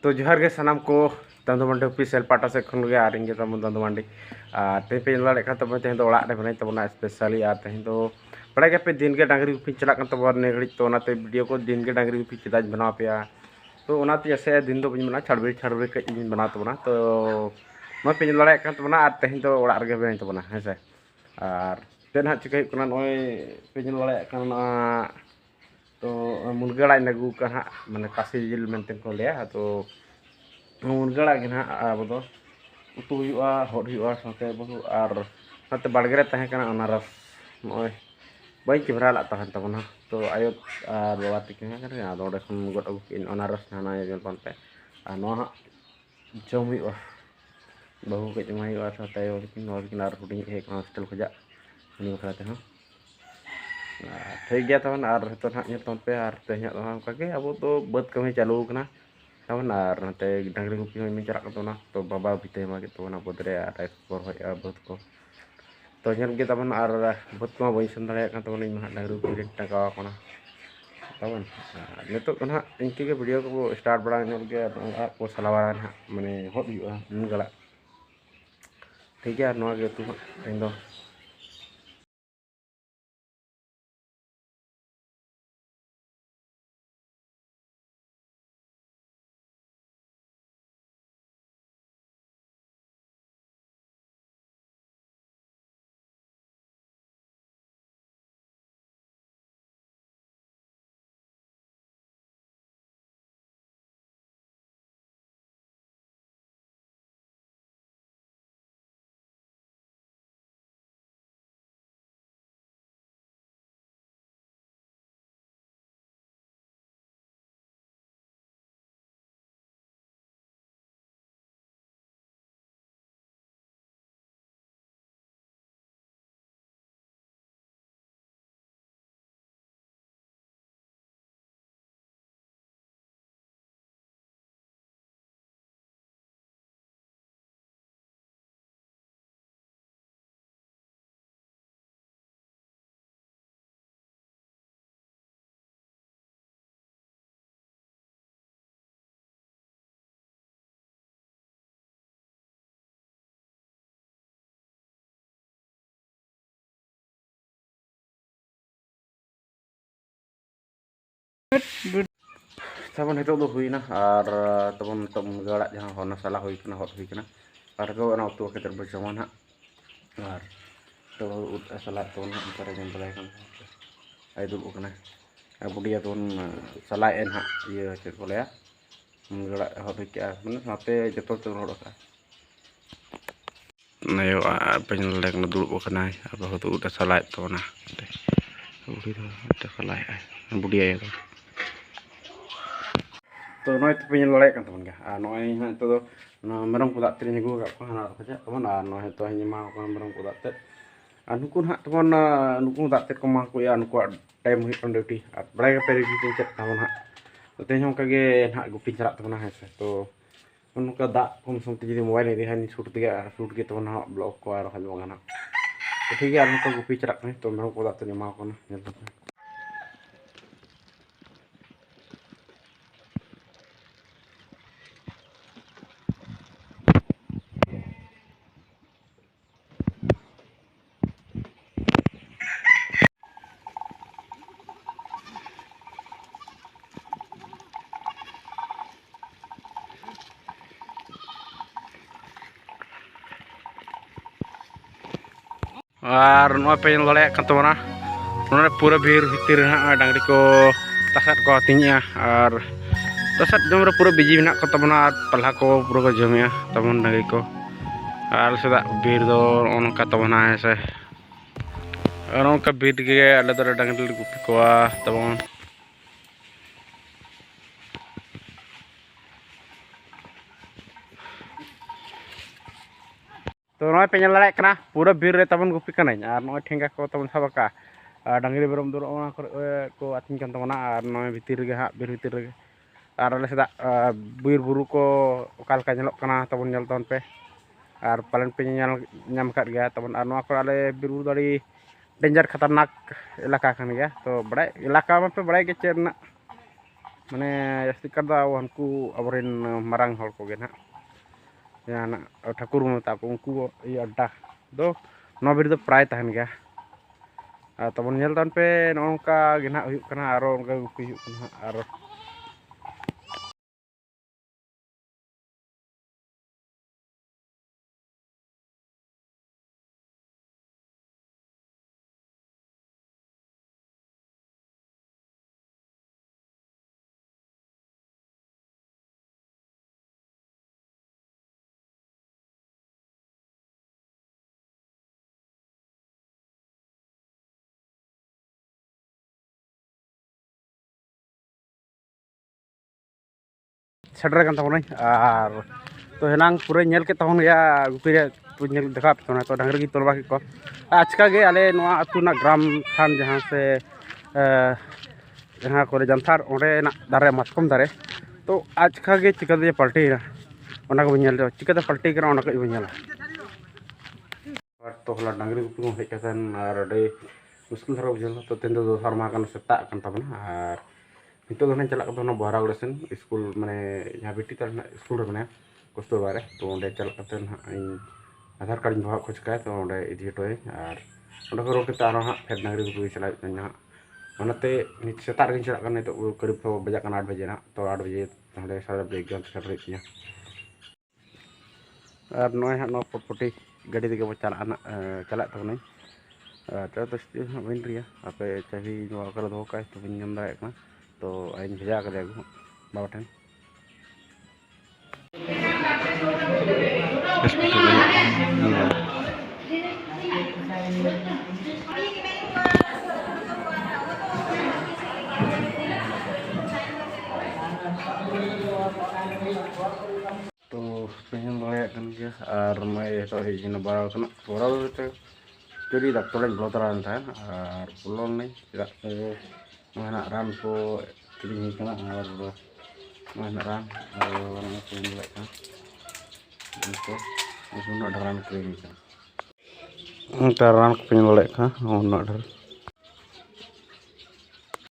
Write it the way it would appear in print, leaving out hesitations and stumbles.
तो जोहार के सानाम को दादू मंडी ऑफिशियल पाटा से खन गे आर इंगे तमन दादू मंडी ते पे लड़े खान तब तेहन तो ओड़ा रे बने तबना स्पेशली आ तेहन तो बड़ा के पे दिन के डांगरी गुपी चला kan तब ने घड़ी तो नाते वीडियो को दिन के डांगरी गुपी चदा बना पे तो ओनाते ऐसे दिन दो बना छाड़बे कई बना तबना तो मैं पे लड़े खान तबना आर तेहन तो ओड़ा रे बने तबना है से आर तेन हा चिकै कना नय पे लड़े खान तो मुनगड़ा नगू का माने काशी जिल मेंटेन को लिया तो मुनगड़ा के ना अब तो उतु हुआ हट हुआ साथे बहु और नाते बाड़गे रे तहे कना ओना रस नय बाई कैमरा ला तहन तबना तो आयो और बाबा तकिन कना आदो ओडे खन गड अगु किन ओना रस ना जल पानते आ नो हा जम हुआ बहु के जमाई हुआ साथे किन और किन आर हुडिंग हे हॉस्टल खजा उनी बखरा ते ठीक गया तवन और तो ना तन पे और तेहन के अब तो बद कमी चालू कना तवन और नते डांगरी गुपी में चला कतना तो बाबा बीते मा के तवन बदरे और पर होय बद को तो जन के तवन और बद को बई सन दाड़े का तवन इन डांगरी गुपी टका कना तवन नितो तो ना इनके के वीडियो को स्टार्ट बड़ा नल के को सलावा ना माने हद हुआ गला ठीक है नवा के तू इन दो तबन हितो दो हुईना और तबन तम गड़ा जहां होना साला हुई कना हट हुई कना और को ना उतु के तरफ जमान हा और तो उत साला तो ना अंतर जन बलाय kan ai dulu kena budia tuh salah enak iya cek boleh ya gala hot ke mana sampai jatuh tuh hot ka nah yo penyelek na dulu kena apa hot udah salah tuh nah udah salah budia ya तो नॉय तो pin लड़ाई kan teman आ नॉय हा तो merong pudak tri nego gak pa na kaja teman आ नॉय तो हनी मा kan merong pudak te नुकुन हा teman नुकुन dak te koma ko ya नुकुआ टाइम हुई kon ड्यूटी आ बड़ाई का पेरी की चेक teman हा तो तेन हम कगे ना गुपी चला teman है से तो उनका दा कम सम ते जदी मोबाइल दे हनी शूट के teman हा ब्लॉग को आर हल बगाना तो ठीक है उनका गुपी चला तो merong pudak te मा को ना और नॉय पे लड़ाई kan teman ना पूरा भीड़ भीतर ना डांगरी को तसत को आतिंया और तसत जम पूरा बिजी में को तबना पल्हा को पूरा को जमिया तबन डांगरी को और सदा भीड़ दो उनका तबना है से और उनका भीड़ के अलग अलग डांगरी गुपी को तबन तो नॉय पे लड़ाई कना पूरा भीड़ रे तबन गुपी कना और नॉय ठेंगा को तबन सबका डांगरी बरम दूर ओना को आतिंग kan तबना और नॉय भीतर गे हा भीड़ भीतर गे और आले सदा बीर बुरु को ओकाल का ñelok kana तबन ñel ton पे और पालन पे ñam kat गया तबन और नॉय को आले बीर बुरु दाड़ी डेंजर खतरनाक इलाका kan गया तो बड़ा इलाका में पे बड़ा के चेरना माने जास्ती करदा उनको अबरेन मारंग हर को गेना जाना ठाकुर मता को उनको ये अड्डा दो नोबिर दो प्राय तहन गया तबन नेल दान पे नोंका गेना हुयुक कना आरो उनका गुपी हुयुक कना आरो सेटर kan तबन आर तो हेनांग पूरे नेल के तबन या गुपी तो नेल देखा तो तो डांगरी की तोलबा की को आजका गे आले नोआ अतुना ग्राम थान जहां से जहां को जानथार ओंडे ना दारे मातकम दारे तो आजका गे चिका दे पलटी ना ओना को नेल चिका दे पलटी करा ओना को नेल और तो हला डांगरी गुपी को हे कसन आर डे मुश्किल धरा बुझल तो तेन दो हरमा कन सेता कन तबन आर नितो दो चला कतो बहरा उड़ेसन स्कूल माने जहां बेटी तर स्कूल रे माने कस्तूरबा रे तो ओंडे चला कते आधार कार्ड भाव खोज का तो ओंडे इदी हटोय आर ओंडे को रोके तारो हा फेर डांगरी गुपी चला ना ओनाते नित सेता रे चला कन तो करीब तो बजा कन 8 बजे ना तो 8 बजे ओंडे सारा एग्जाम सेट रे किया आर नय हा नो पटपटी गाड़ी दिगे बो चला ना चला तबनय तो स्टिल बन रिया आपे चाबी नो कर दो का तो बन जम दाए का तो आइन भेजा कर देगो बाबा ठन तो pengen layak kan dia armai itu hijin barang kena barang itu jadi dokter yang belotaran kan pulau nih tidak mana ram ko kini kena mana ram orang itu yang layak kan itu masuk nak ram kini kan ram pengen layak kan nak